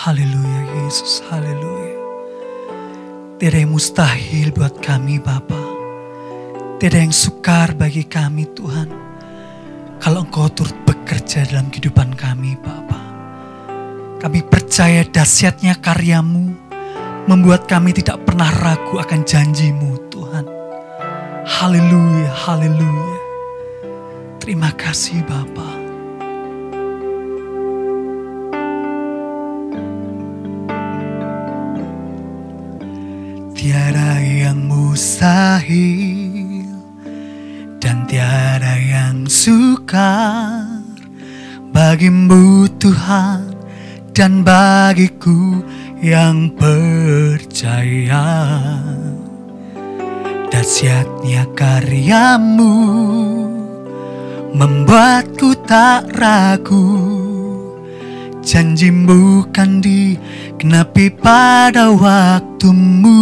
Haleluya Yesus, haleluya. Tiada yang mustahil buat kami Bapa. Tiada yang sukar bagi kami Tuhan. Kalau Engkau turut bekerja dalam kehidupan kami Bapa. Kami percaya dahsyatnya karya-Mu membuat kami tidak pernah ragu akan janji-Mu Tuhan. Haleluya, haleluya. Terima kasih Bapa. Tiada yang mustahil dan tiada yang sukar bagi-Mu Tuhan dan bagiku yang percaya. Dahsyatnya karya-Mu membuatku tak ragu. Janji-Mu kan digenapi pada waktu-Mu.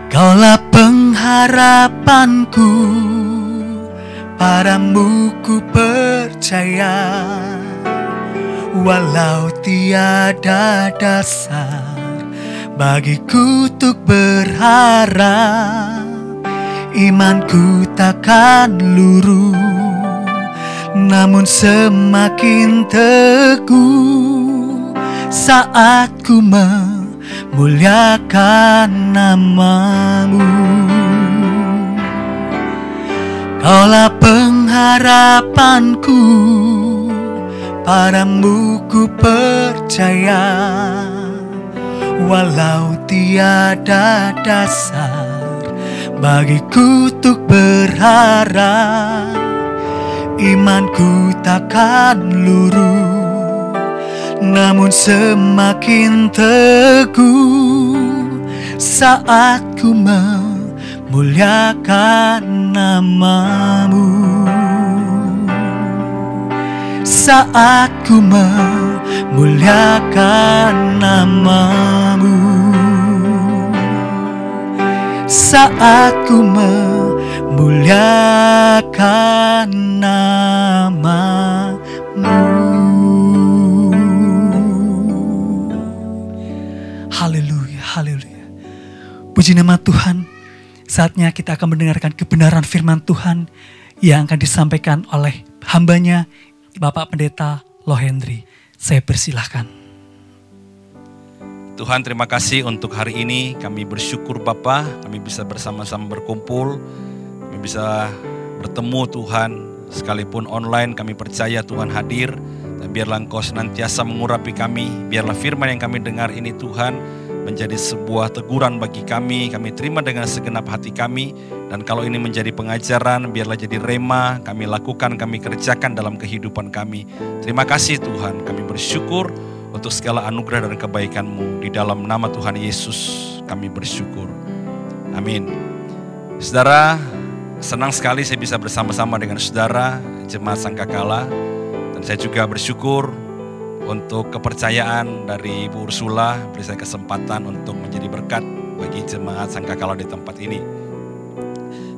Kaulah pengharapanku, padamu ku percaya. Walau tiada dasar bagiku untuk berharap, imanku takkan luruh, namun semakin teguh saat ku memuliakan nama-Mu. Kaulah pengharapanku, padamu ku percaya. Walau tiada dasar bagiku untuk berharap, imanku takkan luruh, namun semakin teguh saat ku memuliakan nama-Mu. Saat ku memuliakan nama-Mu. Saat ku memuliakan nama-Mu. Haleluya, haleluya. Puji nama Tuhan. Saatnya kita akan mendengarkan kebenaran firman Tuhan yang akan disampaikan oleh hambanya Bapak Pendeta Lohendri. Saya persilahkan. Tuhan, terima kasih untuk hari ini. Kami bersyukur Bapa, kami bisa bersama-sama berkumpul, kami bisa bertemu Tuhan, sekalipun online kami percaya Tuhan hadir. Dan biarlah Engkau senantiasa mengurapi kami, biarlah firman yang kami dengar ini Tuhan menjadi sebuah teguran bagi kami terima dengan segenap hati kami. Dan kalau ini menjadi pengajaran, biarlah jadi rema, kami lakukan, kami kerjakan dalam kehidupan kami. Terima kasih Tuhan, kami bersyukur untuk segala anugerah dan kebaikan-Mu. Di dalam nama Tuhan Yesus kami bersyukur. Amin. Saudara, senang sekali saya bisa bersama-sama dengan saudara Jemaat Sangkakala. Dan saya juga bersyukur untuk kepercayaan dari Ibu Ursula, beri saya kesempatan untuk menjadi berkat bagi Jemaat Sangkakala di tempat ini.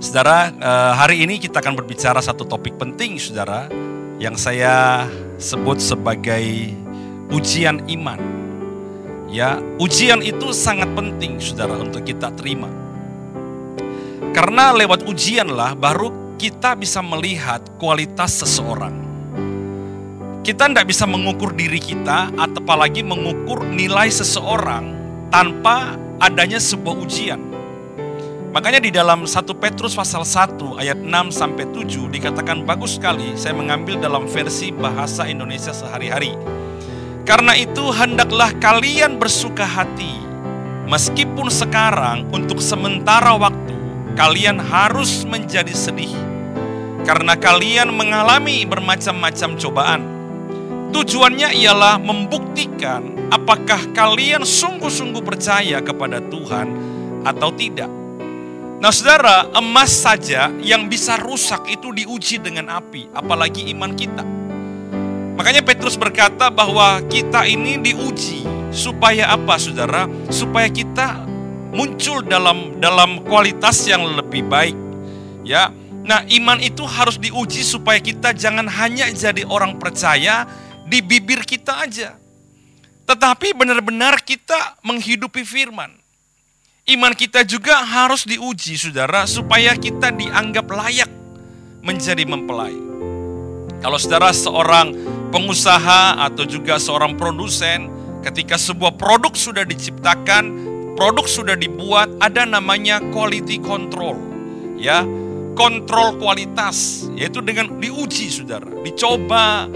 Saudara, hari ini kita akan berbicara satu topik penting saudara, yang saya sebut sebagai ujian iman. Ya, ujian itu sangat penting saudara untuk kita terima. Karena lewat ujianlah baru kita bisa melihat kualitas seseorang. Kita tidak bisa mengukur diri kita, atau apalagi mengukur nilai seseorang tanpa adanya sebuah ujian. Makanya di dalam 1 Petrus pasal 1 ayat 6-7 dikatakan bagus sekali. Saya mengambil dalam versi bahasa Indonesia sehari-hari. Karena itu hendaklah kalian bersuka hati, meskipun sekarang untuk sementara waktu kalian harus menjadi sedih, karena kalian mengalami bermacam-macam cobaan. Tujuannya ialah membuktikan apakah kalian sungguh-sungguh percaya kepada Tuhan atau tidak. Nah saudara, emas saja yang bisa rusak itu diuji dengan api, apalagi iman kita. Makanya Petrus berkata bahwa kita ini diuji supaya apa saudara? Supaya kita muncul dalam kualitas yang lebih baik. Ya, nah iman itu harus diuji supaya kita jangan hanya jadi orang percaya di bibir kita aja. Tetapi benar-benar kita menghidupi firman. Iman kita juga harus diuji, saudara, supaya kita dianggap layak menjadi mempelai. Kalau saudara seorang pengusaha atau juga seorang produsen, ketika sebuah produk sudah diciptakan, produk sudah dibuat, ada namanya quality control, ya, kontrol kualitas, yaitu dengan diuji, saudara, dicoba,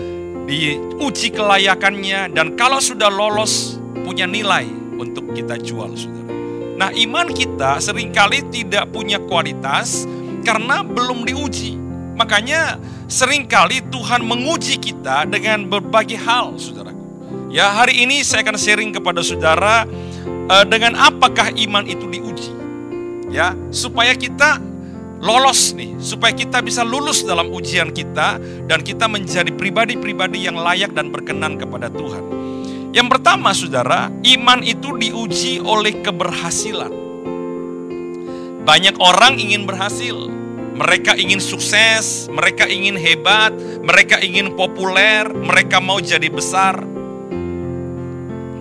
diuji kelayakannya, dan kalau sudah lolos punya nilai untuk kita jual, saudara. Nah, iman kita seringkali tidak punya kualitas karena belum diuji. Makanya seringkali Tuhan menguji kita dengan berbagai hal, saudaraku. Ya, hari ini saya akan sharing kepada saudara dengan apakah iman itu diuji. Ya, supaya kita lolos nih, supaya kita bisa lulus dalam ujian kita dan kita menjadi pribadi-pribadi yang layak dan berkenan kepada Tuhan. Yang pertama, saudara, iman itu diuji oleh keberhasilan. Banyak orang ingin berhasil. Mereka ingin sukses, mereka ingin hebat, mereka ingin populer, mereka mau jadi besar.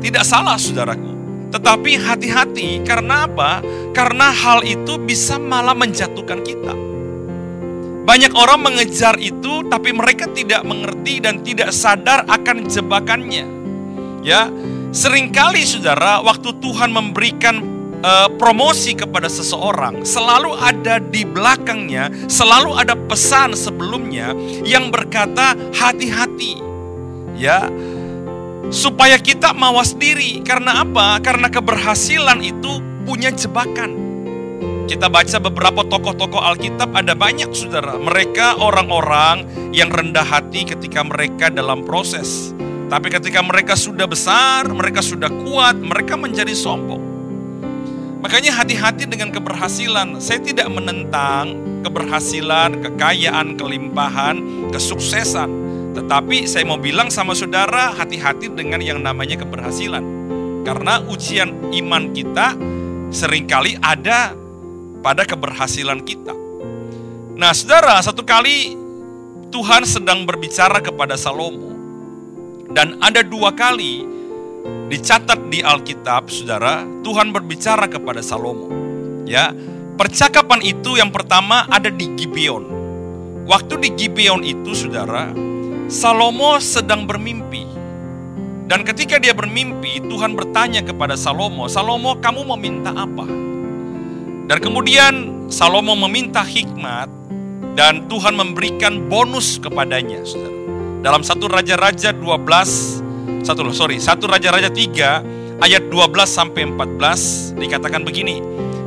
Tidak salah, saudaraku. Tetapi hati-hati, karena apa? Karena hal itu bisa malah menjatuhkan kita. Banyak orang mengejar itu, tapi mereka tidak mengerti dan tidak sadar akan jebakannya. Ya, seringkali, saudara, waktu Tuhan memberikan promosi kepada seseorang, selalu ada di belakangnya, selalu ada pesan sebelumnya yang berkata hati-hati. Ya, supaya kita mawas diri. Karena apa? Karena keberhasilan itu punya jebakan. Kita baca beberapa tokoh-tokoh Alkitab, ada banyak, saudara. Mereka orang-orang yang rendah hati ketika mereka dalam proses. Tapi ketika mereka sudah besar, mereka sudah kuat, mereka menjadi sombong. Makanya hati-hati dengan keberhasilan. Saya tidak menentang keberhasilan, kekayaan, kelimpahan, kesuksesan. Tetapi saya mau bilang sama saudara, hati-hati dengan yang namanya keberhasilan. Karena ujian iman kita seringkali ada pada keberhasilan kita. Nah, saudara, satu kali Tuhan sedang berbicara kepada Salomo. Dan ada 2 kali dicatat di Alkitab, saudara, Tuhan berbicara kepada Salomo. Ya, percakapan itu yang pertama ada di Gibeon. Waktu di Gibeon itu, saudara, Salomo sedang bermimpi. Dan ketika dia bermimpi, Tuhan bertanya kepada Salomo, "Salomo, kamu meminta apa?" Dan kemudian Salomo meminta hikmat dan Tuhan memberikan bonus kepadanya, saudara. Dalam 1 Raja-Raja 3 ayat 12 sampai 14 dikatakan begini,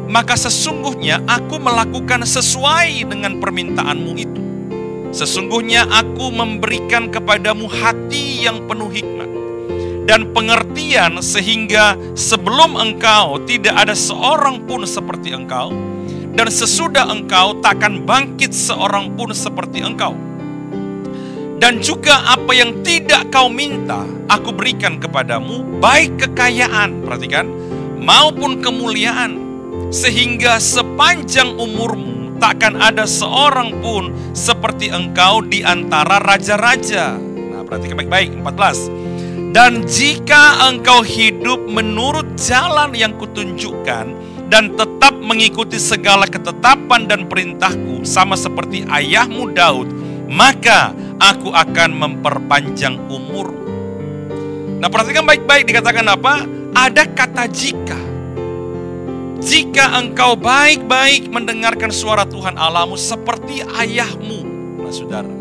"Maka sesungguhnya aku melakukan sesuai dengan permintaanmu itu. Sesungguhnya aku memberikan kepadamu hati yang penuh hikmat dan pengertian sehingga sebelum engkau tidak ada seorang pun seperti engkau, dan sesudah engkau takkan bangkit seorang pun seperti engkau. Dan juga apa yang tidak kau minta, aku berikan kepadamu, baik kekayaan," perhatikan, "maupun kemuliaan, sehingga sepanjang umurmu takkan ada seorang pun seperti engkau di antara raja-raja." Nah, perhatikan baik-baik, 14. "Dan jika engkau hidup menurut jalan yang kutunjukkan, dan tetap mengikuti segala ketetapan dan perintahku, sama seperti ayahmu Daud, maka aku akan memperpanjang umurmu." Nah, perhatikan baik-baik, dikatakan apa? Ada kata jika. Jika engkau baik-baik mendengarkan suara Tuhan Allahmu seperti ayahmu. Nah, saudara,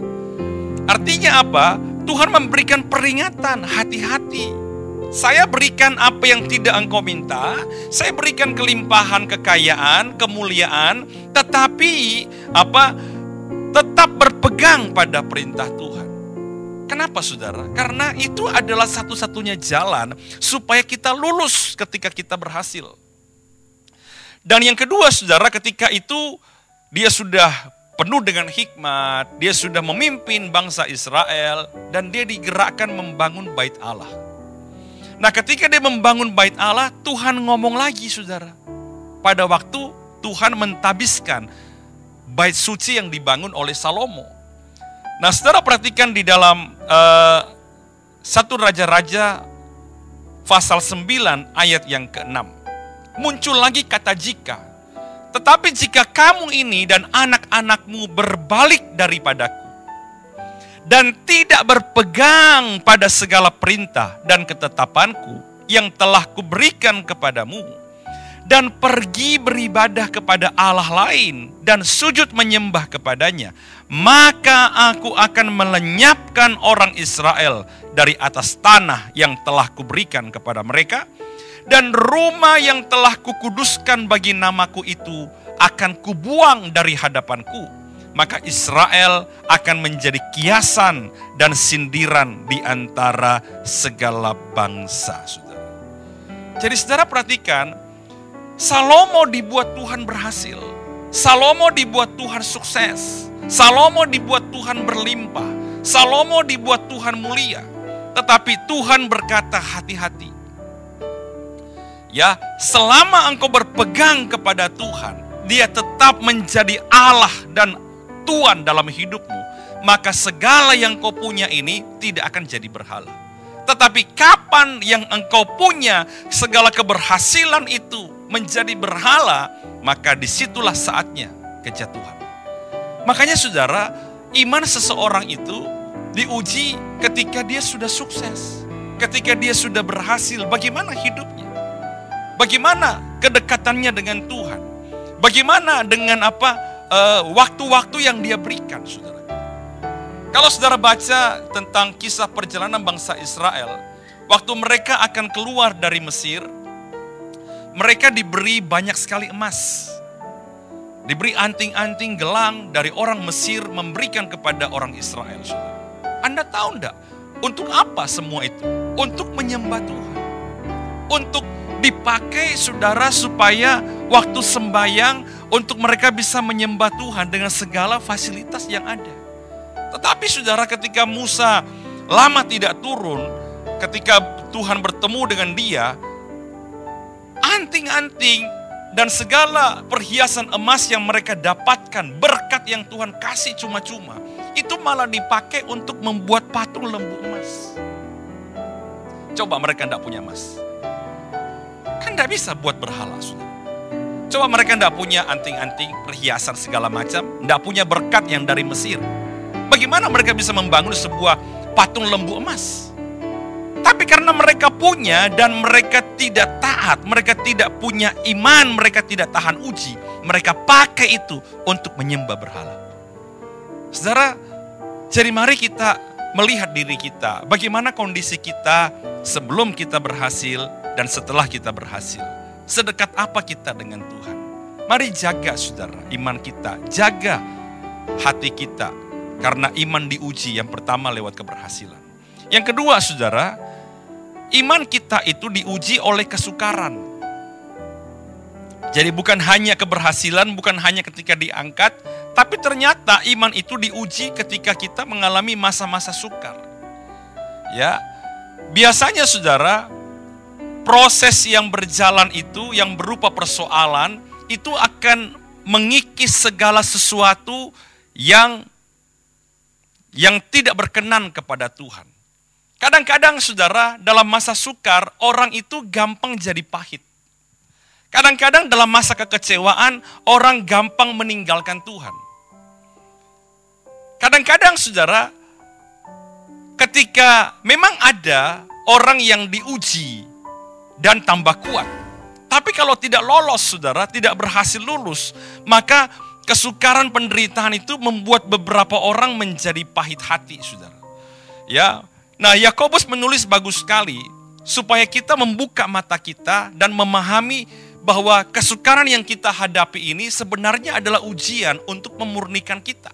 artinya apa? Tuhan memberikan peringatan, hati-hati. Saya berikan apa yang tidak engkau minta, saya berikan kelimpahan, kekayaan, kemuliaan, tetapi apa? Tetap berpegang pada perintah Tuhan. Kenapa, saudara? Karena itu adalah satu-satunya jalan supaya kita lulus ketika kita berhasil. Dan yang kedua, saudara, ketika itu dia sudah penuh dengan hikmat, dia sudah memimpin bangsa Israel, dan dia digerakkan membangun bait Allah. Nah, ketika dia membangun bait Allah, Tuhan ngomong lagi, saudara. Pada waktu Tuhan mentabiskan bait suci yang dibangun oleh Salomo. Nah, saudara perhatikan di dalam 1 Raja-Raja pasal 9 ayat yang ke-6. Muncul lagi kata jika. Tetapi jika kamu ini dan anak-anakmu berbalik daripadaku dan tidak berpegang pada segala perintah dan ketetapanku yang telah kuberikan kepadamu, dan pergi beribadah kepada Allah lain dan sujud menyembah kepadanya, maka aku akan melenyapkan orang Israel dari atas tanah yang telah kuberikan kepada mereka, dan rumah yang telah kukuduskan bagi namaku itu akan kubuang dari hadapanku. Maka Israel akan menjadi kiasan dan sindiran di antara segala bangsa. Saudara. Jadi saudara perhatikan, Salomo dibuat Tuhan berhasil. Salomo dibuat Tuhan sukses. Salomo dibuat Tuhan berlimpah. Salomo dibuat Tuhan mulia. Tetapi Tuhan berkata, hati-hati. Ya, selama engkau berpegang kepada Tuhan, Dia tetap menjadi Allah dan Tuhan dalam hidupmu, maka segala yang kau punya ini tidak akan jadi berhala. Tetapi kapan yang engkau punya segala keberhasilan itu menjadi berhala, maka disitulah saatnya kejatuhan. Makanya saudara, iman seseorang itu diuji ketika dia sudah sukses, ketika dia sudah berhasil. Bagaimana hidupnya? Bagaimana kedekatannya dengan Tuhan? Bagaimana dengan waktu-waktu yang dia berikan, saudara? Kalau saudara baca tentang kisah perjalanan bangsa Israel, waktu mereka akan keluar dari Mesir, mereka diberi banyak sekali emas. Diberi anting-anting gelang dari orang Mesir memberikan kepada orang Israel, saudara. Anda tahu enggak, untuk apa semua itu? Untuk menyembah Tuhan. Untuk dipakai saudara supaya waktu sembahyang untuk mereka bisa menyembah Tuhan dengan segala fasilitas yang ada. Tetapi saudara, ketika Musa lama tidak turun, ketika Tuhan bertemu dengan dia, anting-anting dan segala perhiasan emas yang mereka dapatkan, berkat yang Tuhan kasih cuma-cuma, itu malah dipakai untuk membuat patung lembu emas. Coba mereka tidak punya emas, kan tidak bisa buat berhala, saudara. Coba mereka tidak punya anting-anting, perhiasan segala macam, tidak punya berkat yang dari Mesir. Bagaimana mereka bisa membangun sebuah patung lembu emas? Tapi karena mereka punya dan mereka tidak taat, mereka tidak punya iman, mereka tidak tahan uji, mereka pakai itu untuk menyembah berhala. Saudara, jadi mari kita melihat diri kita, bagaimana kondisi kita sebelum kita berhasil dan setelah kita berhasil. Sedekat apa kita dengan Tuhan? Mari jaga saudara iman kita, jaga hati kita. Karena iman diuji, yang pertama lewat keberhasilan. Yang kedua saudara, iman kita itu diuji oleh kesukaran. Jadi bukan hanya keberhasilan, bukan hanya ketika diangkat, tapi ternyata iman itu diuji ketika kita mengalami masa-masa sukar. Ya, biasanya saudara, proses yang berjalan itu, yang berupa persoalan, itu akan mengikis segala sesuatu yang tidak berkenan kepada Tuhan. Kadang-kadang saudara, dalam masa sukar, orang itu gampang jadi pahit. Kadang-kadang dalam masa kekecewaan, orang gampang meninggalkan Tuhan. Kadang-kadang saudara, ketika memang ada orang yang diuji dan tambah kuat. Tapi kalau tidak lolos saudara, tidak berhasil lulus, maka kesukaran penderitaan itu membuat beberapa orang menjadi pahit hati, saudara. Ya, nah Yakobus menulis bagus sekali supaya kita membuka mata kita dan memahami bahwa kesukaran yang kita hadapi ini sebenarnya adalah ujian untuk memurnikan kita.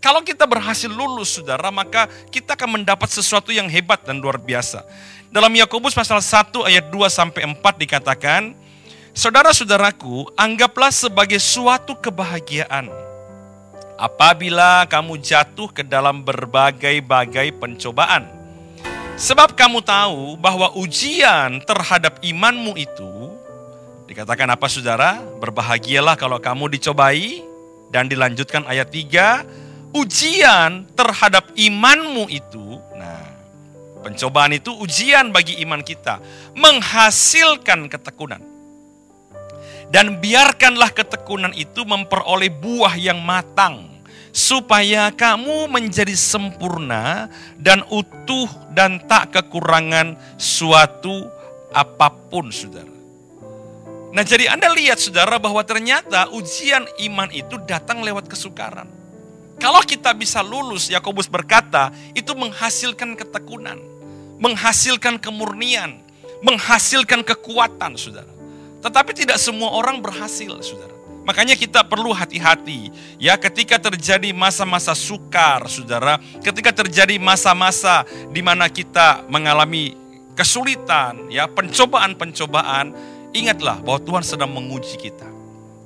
Kalau kita berhasil lulus, saudara, maka kita akan mendapat sesuatu yang hebat dan luar biasa. Dalam Yakobus pasal 1 ayat 2-4 dikatakan, saudara-saudaraku, anggaplah sebagai suatu kebahagiaan apabila kamu jatuh ke dalam berbagai-bagai pencobaan. Sebab kamu tahu bahwa ujian terhadap imanmu itu, dikatakan apa saudara? Berbahagialah kalau kamu dicobai. Dan dilanjutkan ayat 3, ujian terhadap imanmu itu, nah Pencobaan itu ujian bagi iman kita, menghasilkan ketekunan. Dan biarkanlah ketekunan itu memperoleh buah yang matang, supaya kamu menjadi sempurna dan utuh dan tak kekurangan suatu apapun, saudara. Nah, jadi Anda lihat, saudara, bahwa ternyata ujian iman itu datang lewat kesukaran. Kalau kita bisa lulus, Yakobus berkata, itu menghasilkan ketekunan, menghasilkan kemurnian, menghasilkan kekuatan, saudara. Tetapi tidak semua orang berhasil, saudara. Makanya kita perlu hati-hati, ya, ketika terjadi masa-masa sukar, saudara, ketika terjadi masa-masa di mana kita mengalami kesulitan, ya, pencobaan-pencobaan, ingatlah bahwa Tuhan sedang menguji kita.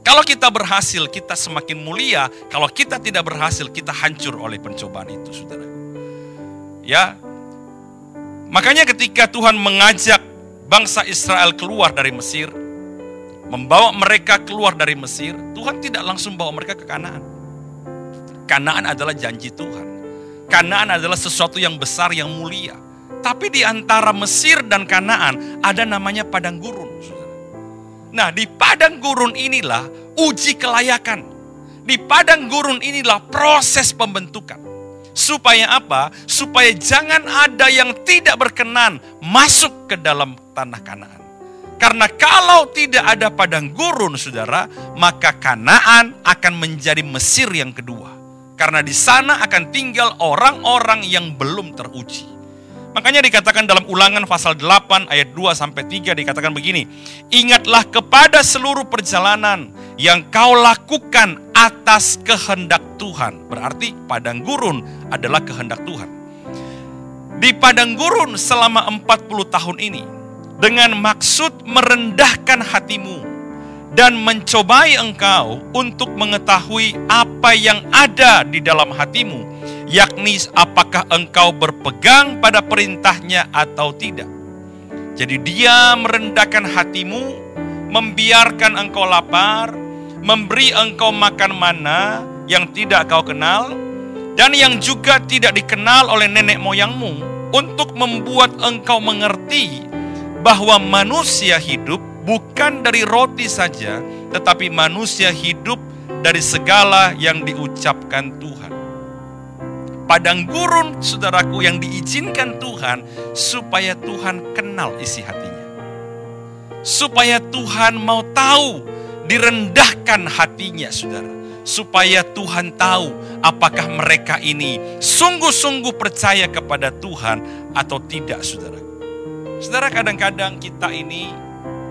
Kalau kita berhasil, kita semakin mulia. Kalau kita tidak berhasil, kita hancur oleh pencobaan itu, saudara. Ya, makanya ketika Tuhan mengajak bangsa Israel keluar dari Mesir, membawa mereka keluar dari Mesir, Tuhan tidak langsung bawa mereka ke Kanaan. Kanaan adalah janji Tuhan. Kanaan adalah sesuatu yang besar, yang mulia. Tapi di antara Mesir dan Kanaan ada namanya padang gurun, saudara. Nah, di padang gurun inilah uji kelayakan. Di padang gurun inilah proses pembentukan. Supaya apa? Supaya jangan ada yang tidak berkenan masuk ke dalam tanah Kanaan. Karena kalau tidak ada padang gurun, saudara, maka Kanaan akan menjadi Mesir yang kedua. Karena di sana akan tinggal orang-orang yang belum teruji. Makanya dikatakan dalam Ulangan pasal 8 ayat 2-3 dikatakan begini. Ingatlah kepada seluruh perjalanan yang kau lakukan atas kehendak Tuhan. Berarti padang gurun adalah kehendak Tuhan. Di padang gurun selama 40 tahun ini, dengan maksud merendahkan hatimu dan mencobai engkau untuk mengetahui apa yang ada di dalam hatimu, yakni apakah engkau berpegang pada perintahnya atau tidak. Jadi dia merendahkan hatimu, membiarkan engkau lapar, memberi engkau makan mana yang tidak kau kenal, dan yang juga tidak dikenal oleh nenek moyangmu, untuk membuat engkau mengerti bahwa manusia hidup bukan dari roti saja, tetapi manusia hidup dari segala yang diucapkan Tuhan. Padang gurun, saudaraku, yang diizinkan Tuhan supaya Tuhan kenal isi hatinya. Supaya Tuhan mau tahu, direndahkan hatinya, saudara. Supaya Tuhan tahu apakah mereka ini sungguh-sungguh percaya kepada Tuhan atau tidak, saudara. Saudara, kadang-kadang kita ini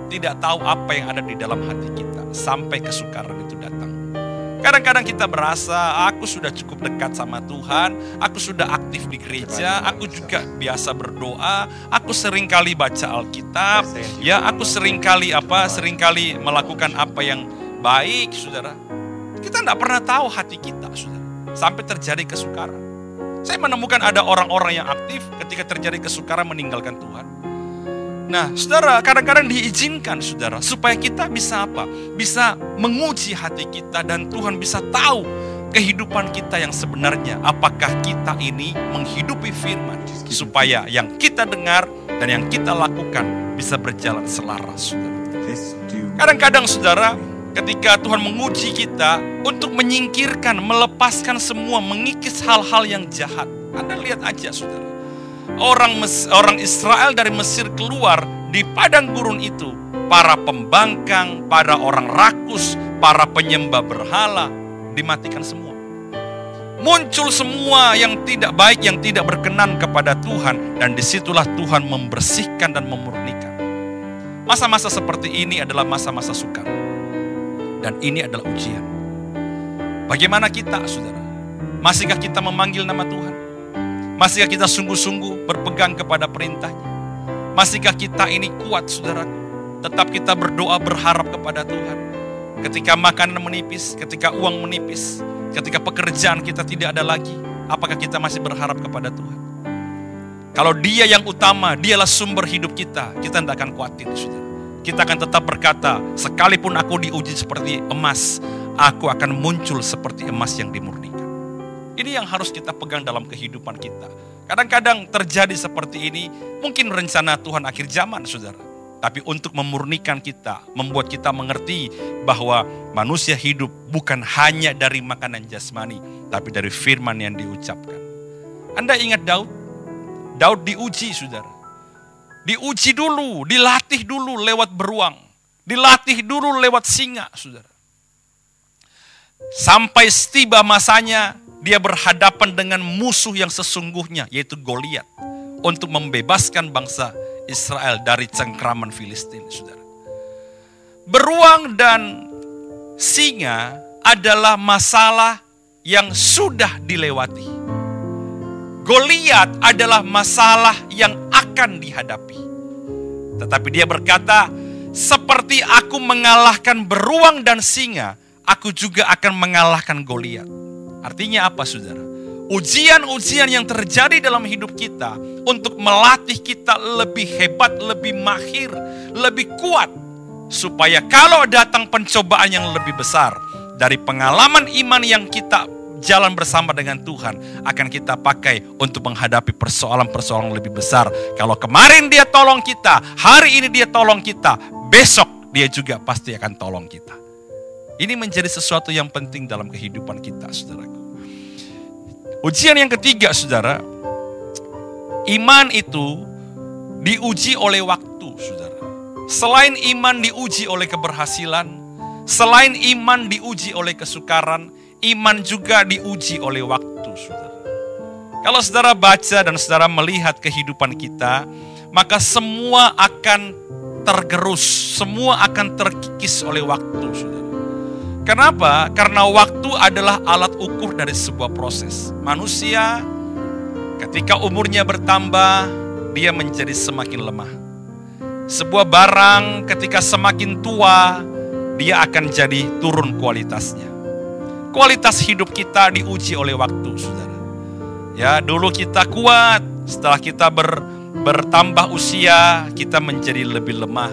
tidak tahu apa yang ada di dalam hati kita sampai kesukaran itu datang. Kadang-kadang kita berasa, aku sudah cukup dekat sama Tuhan, aku sudah aktif di gereja, aku juga biasa berdoa, aku seringkali baca Alkitab, ya, aku seringkali melakukan apa yang baik, saudara. Kita tidak pernah tahu hati kita, saudara, sampai terjadi kesukaran. Saya menemukan ada orang-orang yang aktif ketika terjadi kesukaran meninggalkan Tuhan. Nah, saudara, kadang-kadang diizinkan, saudara, supaya kita bisa apa? Bisa menguji hati kita dan Tuhan bisa tahu kehidupan kita yang sebenarnya. Apakah kita ini menghidupi firman, supaya yang kita dengar dan yang kita lakukan bisa berjalan selaras, saudara. Kadang-kadang, saudara, ketika Tuhan menguji kita untuk menyingkirkan, melepaskan semua, mengikis hal-hal yang jahat. Anda lihat aja, saudara. Orang Israel dari Mesir keluar di padang gurun itu, para pembangkang, para orang rakus, para penyembah berhala, dimatikan semua. Muncul semua yang tidak baik, yang tidak berkenan kepada Tuhan, dan disitulah Tuhan membersihkan dan memurnikan. Masa-masa seperti ini adalah masa-masa sukar, dan ini adalah ujian. Bagaimana kita, saudara? Masihkah kita memanggil nama Tuhan? Masihkah kita sungguh-sungguh berpegang kepada perintahnya? Masihkah kita ini kuat, saudara? Tetap kita berdoa berharap kepada Tuhan. Ketika makanan menipis, ketika uang menipis, ketika pekerjaan kita tidak ada lagi, apakah kita masih berharap kepada Tuhan? Kalau Dia yang utama, Dialah sumber hidup kita tidak akan khawatir, saudara. Kita akan tetap berkata, sekalipun aku diuji seperti emas, aku akan muncul seperti emas yang dimurnikan. Ini yang harus kita pegang dalam kehidupan kita. Kadang-kadang terjadi seperti ini, mungkin rencana Tuhan akhir zaman, saudara. Tapi untuk memurnikan kita, membuat kita mengerti bahwa manusia hidup bukan hanya dari makanan jasmani, tapi dari firman yang diucapkan. Anda ingat Daud? Daud diuji, saudara. Diuji dulu, dilatih dulu lewat beruang. Dilatih dulu lewat singa, saudara. Sampai tiba masanya, dia berhadapan dengan musuh yang sesungguhnya, yaitu Goliat, untuk membebaskan bangsa Israel dari cengkraman Filistin, saudara. Beruang dan singa adalah masalah yang sudah dilewati. Goliat adalah masalah yang akan dihadapi. Tetapi dia berkata, seperti aku mengalahkan beruang dan singa, aku juga akan mengalahkan Goliat. Artinya apa, saudara? Ujian-ujian yang terjadi dalam hidup kita untuk melatih kita lebih hebat, lebih mahir, lebih kuat. Supaya kalau datang pencobaan yang lebih besar, dari pengalaman iman yang kita jalan bersama dengan Tuhan, akan kita pakai untuk menghadapi persoalan-persoalan lebih besar. Kalau kemarin dia tolong kita, hari ini dia tolong kita, besok dia juga pasti akan tolong kita. Ini menjadi sesuatu yang penting dalam kehidupan kita, saudaraku. Ujian yang ketiga, saudara, iman itu diuji oleh waktu, saudara. Selain iman diuji oleh keberhasilan, selain iman diuji oleh kesukaran, iman juga diuji oleh waktu, saudara. Kalau saudara baca dan saudara melihat kehidupan kita, maka semua akan tergerus, semua akan terkikis oleh waktu, saudara. Kenapa? Karena waktu adalah alat ukur dari sebuah proses. Manusia ketika umurnya bertambah, dia menjadi semakin lemah. Sebuah barang ketika semakin tua, dia akan jadi turun kualitasnya. Kualitas hidup kita diuji oleh waktu, saudara. Ya, dulu kita kuat, setelah kita bertambah usia, kita menjadi lebih lemah.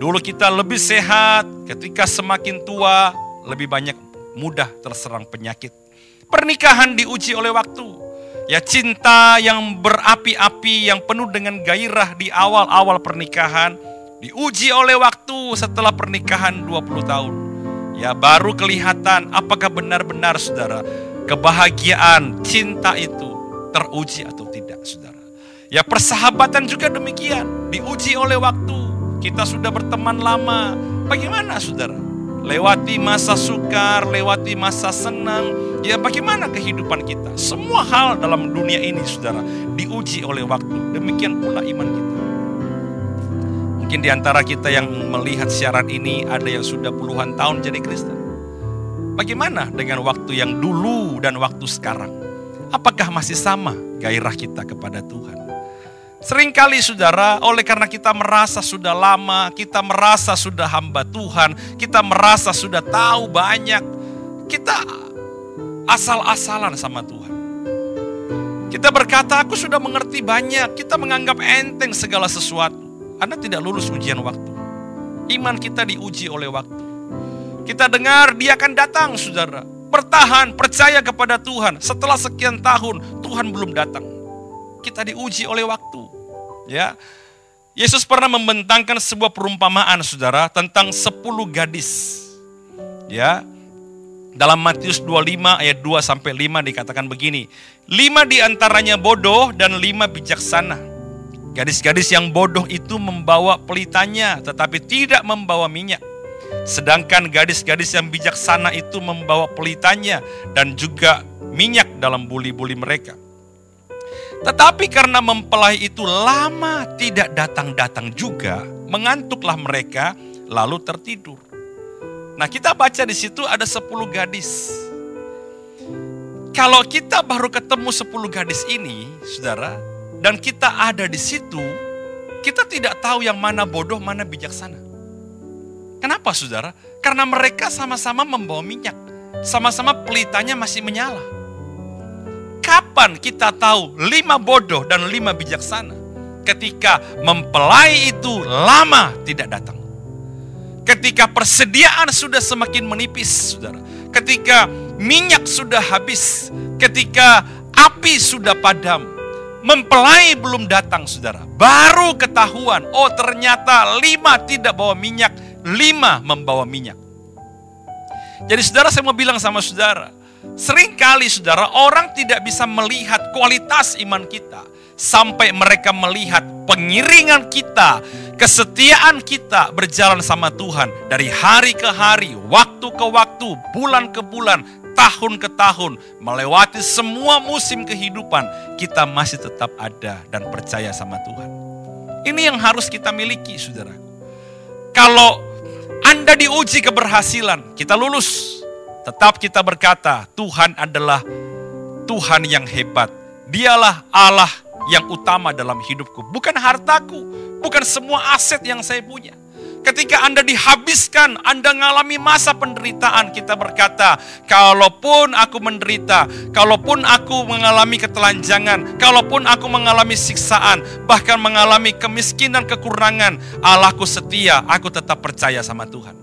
Dulu kita lebih sehat, ketika semakin tua, lebih banyak mudah terserang penyakit. Pernikahan diuji oleh waktu. Ya, cinta yang berapi-api, yang penuh dengan gairah di awal-awal pernikahan, diuji oleh waktu setelah pernikahan 20 tahun. Ya, baru kelihatan apakah benar-benar, saudara, kebahagiaan, cinta itu teruji atau tidak, saudara. Ya, persahabatan juga demikian, diuji oleh waktu. Kita sudah berteman lama, bagaimana, saudara? Lewati masa sukar, lewati masa senang, ya bagaimana kehidupan kita? Semua hal dalam dunia ini, saudara, diuji oleh waktu. Demikian pula iman kita. Mungkin di antara kita yang melihat siaran ini ada yang sudah puluhan tahun jadi Kristen. Bagaimana dengan waktu yang dulu dan waktu sekarang? Apakah masih sama gairah kita kepada Tuhan? Seringkali, saudara, oleh karena kita merasa sudah lama, kita merasa sudah hamba Tuhan, kita merasa sudah tahu banyak, kita asal-asalan sama Tuhan. Kita berkata, aku sudah mengerti banyak, kita menganggap enteng segala sesuatu. Anda tidak lulus ujian waktu. Iman kita diuji oleh waktu. Kita dengar dia akan datang, saudara. Bertahan, percaya kepada Tuhan. Setelah sekian tahun, Tuhan belum datang. Kita diuji oleh waktu. Ya, Yesus pernah membentangkan sebuah perumpamaan, saudara, tentang 10 gadis. Ya, dalam Matius 25 ayat 2-5 dikatakan begini, 5 diantaranya bodoh dan 5 bijaksana. Gadis-gadis yang bodoh itu membawa pelitanya, tetapi tidak membawa minyak. Sedangkan gadis-gadis yang bijaksana itu membawa pelitanya dan juga minyak dalam buli-buli mereka. Tetapi karena mempelai itu lama tidak datang-datang juga, mengantuklah mereka lalu tertidur. Nah, kita baca di situ ada 10 gadis. Kalau kita baru ketemu 10 gadis ini, saudara, dan kita ada di situ, kita tidak tahu yang mana bodoh, mana bijaksana. Kenapa, saudara? Karena mereka sama-sama membawa minyak, sama-sama pelitanya masih menyala. Kapan kita tahu 5 bodoh dan 5 bijaksana? Ketika mempelai itu lama tidak datang. Ketika persediaan sudah semakin menipis, saudara. Ketika minyak sudah habis. Ketika api sudah padam. Mempelai belum datang, saudara. Baru ketahuan, oh ternyata 5 tidak bawa minyak, 5 membawa minyak. Jadi saudara, saya mau bilang sama saudara, seringkali saudara, orang tidak bisa melihat kualitas iman kita sampai mereka melihat pengiringan kita, kesetiaan kita berjalan sama Tuhan dari hari ke hari, waktu ke waktu, bulan ke bulan, tahun ke tahun, melewati semua musim kehidupan, kita masih tetap ada dan percaya sama Tuhan. Ini yang harus kita miliki, saudaraku. Kalau Anda diuji keberhasilan, kita lulus, tetap kita berkata, Tuhan adalah Tuhan yang hebat. Dialah Allah yang utama dalam hidupku, bukan hartaku, bukan semua aset yang saya punya. Ketika Anda dihabiskan, Anda mengalami masa penderitaan, kita berkata, kalaupun aku menderita, kalaupun aku mengalami ketelanjangan, kalaupun aku mengalami siksaan, bahkan mengalami kemiskinan, kekurangan, Allahku setia, aku tetap percaya sama Tuhan.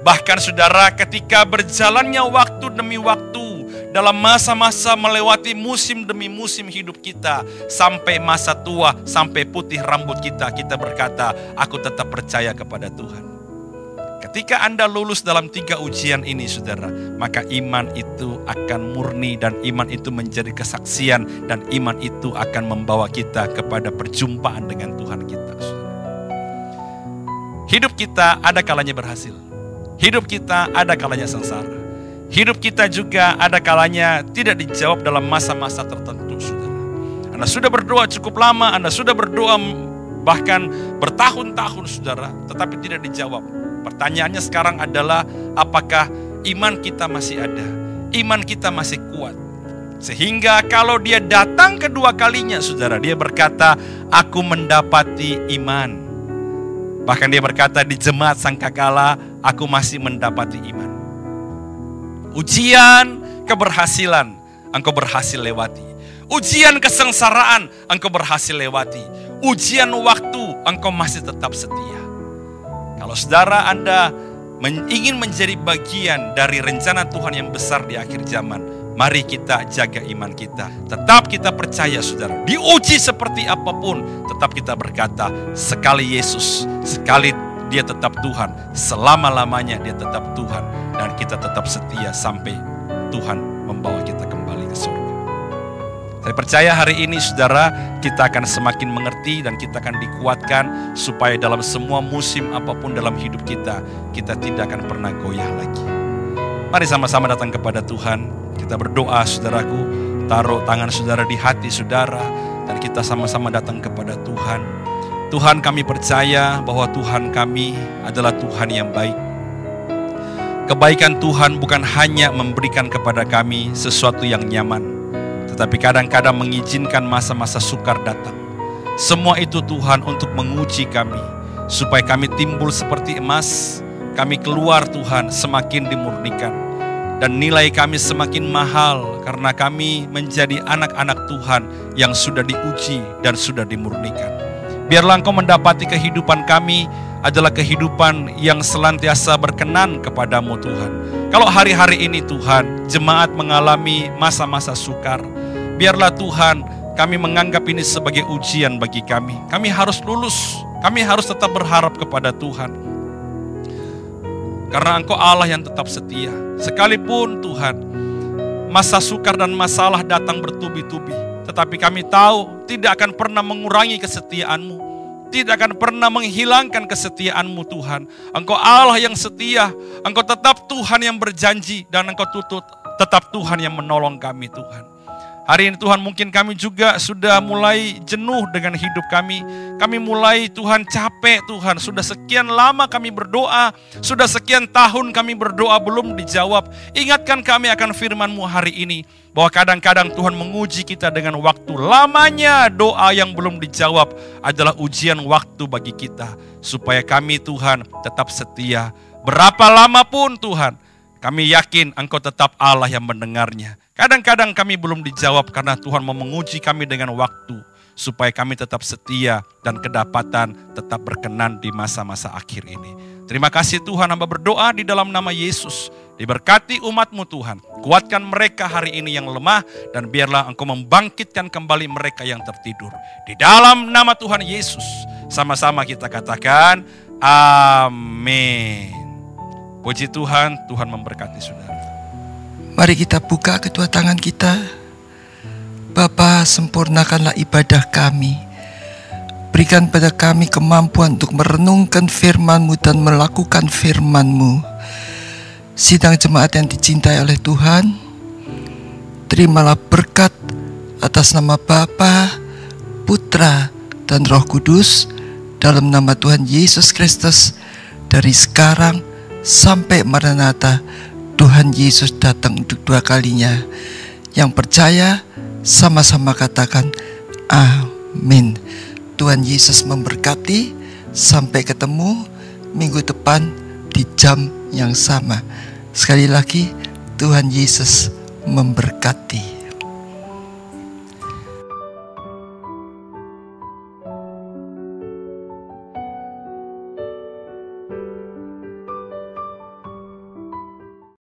Bahkan saudara, ketika berjalannya waktu demi waktu, dalam masa-masa melewati musim demi musim hidup kita, sampai masa tua, sampai putih rambut kita, kita berkata, aku tetap percaya kepada Tuhan. Ketika Anda lulus dalam 3 ujian ini, saudara, maka iman itu akan murni dan iman itu menjadi kesaksian dan iman itu akan membawa kita kepada perjumpaan dengan Tuhan kita. Saudara. Hidup kita ada kalanya berhasil. Hidup kita ada kalanya sengsara. Hidup kita juga ada kalanya tidak dijawab dalam masa-masa tertentu, saudara. Anda sudah berdoa cukup lama, Anda sudah berdoa bahkan bertahun-tahun, saudara, tetapi tidak dijawab. Pertanyaannya sekarang adalah, apakah iman kita masih ada? Iman kita masih kuat? Sehingga kalau dia datang kedua kalinya, saudara, dia berkata, aku mendapati iman. Bahkan dia berkata, di jemaat sangkakala, aku masih mendapati iman. Ujian keberhasilan, engkau berhasil lewati. Ujian kesengsaraan, engkau berhasil lewati. Ujian waktu, engkau masih tetap setia. Kalau saudara Anda ingin menjadi bagian dari rencana Tuhan yang besar di akhir zaman, mari kita jaga iman kita. Tetap kita percaya, saudara. Diuji seperti apapun, tetap kita berkata, sekali Yesus, sekali Dia tetap Tuhan, selama-lamanya Dia tetap Tuhan, dan kita tetap setia sampai Tuhan membawa kita kembali ke surga. Saya percaya hari ini, saudara, kita akan semakin mengerti dan kita akan dikuatkan supaya dalam semua musim apapun dalam hidup kita, kita tidak akan pernah goyah lagi. Mari sama-sama datang kepada Tuhan. Kita berdoa, saudaraku, taruh tangan saudara di hati saudara, dan kita sama-sama datang kepada Tuhan. Tuhan, kami percaya bahwa Tuhan kami adalah Tuhan yang baik. Kebaikan Tuhan bukan hanya memberikan kepada kami sesuatu yang nyaman, tetapi kadang-kadang mengizinkan masa-masa sukar datang. Semua itu Tuhan untuk menguji kami, supaya kami timbul seperti emas. Kami keluar Tuhan semakin dimurnikan, dan nilai kami semakin mahal karena kami menjadi anak-anak Tuhan yang sudah diuji dan sudah dimurnikan. Biarlah Engkau mendapati kehidupan kami adalah kehidupan yang senantiasa berkenan kepadamu Tuhan. Kalau hari-hari ini Tuhan, jemaat mengalami masa-masa sukar, biarlah Tuhan kami menganggap ini sebagai ujian bagi kami. Kami harus lulus, kami harus tetap berharap kepada Tuhan. Karena Engkau Allah yang tetap setia. Sekalipun Tuhan, masa sukar dan masalah datang bertubi-tubi, tetapi kami tahu tidak akan pernah mengurangi kesetiaan-Mu. Tidak akan pernah menghilangkan kesetiaan-Mu Tuhan. Engkau Allah yang setia. Engkau tetap Tuhan yang berjanji. Dan Engkau tetap Tuhan yang menolong kami Tuhan. Hari ini Tuhan, mungkin kami juga sudah mulai jenuh dengan hidup kami. Kami mulai Tuhan capek Tuhan. Sudah sekian lama kami berdoa. Sudah sekian tahun kami berdoa belum dijawab. Ingatkan kami akan firman-Mu hari ini. Bahwa kadang-kadang Tuhan menguji kita dengan waktu. Lamanya doa yang belum dijawab adalah ujian waktu bagi kita. Supaya kami Tuhan tetap setia. Berapa lama pun Tuhan, kami yakin Engkau tetap Allah yang mendengarnya. Kadang-kadang kami belum dijawab karena Tuhan mau menguji kami dengan waktu. Supaya kami tetap setia dan kedapatan tetap berkenan di masa-masa akhir ini. Terima kasih Tuhan, hamba berdoa di dalam nama Yesus. Diberkati umat-Mu Tuhan. Kuatkan mereka hari ini yang lemah. Dan biarlah Engkau membangkitkan kembali mereka yang tertidur. Di dalam nama Tuhan Yesus. Sama-sama kita katakan, amin. Puji Tuhan, Tuhan memberkati saudara. Mari kita buka kedua tangan kita. Bapa, sempurnakanlah ibadah kami. Berikan pada kami kemampuan untuk merenungkan firman-Mu dan melakukan firman-Mu. Sidang jemaat yang dicintai oleh Tuhan, terimalah berkat atas nama Bapa, Putra, dan Roh Kudus, dalam nama Tuhan Yesus Kristus, dari sekarang sampai Maranatha. Tuhan Yesus datang untuk 2 kalinya. Yang percaya, sama-sama katakan amin. Tuhan Yesus memberkati. Sampai ketemu minggu depan di jam yang sama. Sekali lagi, Tuhan Yesus memberkati.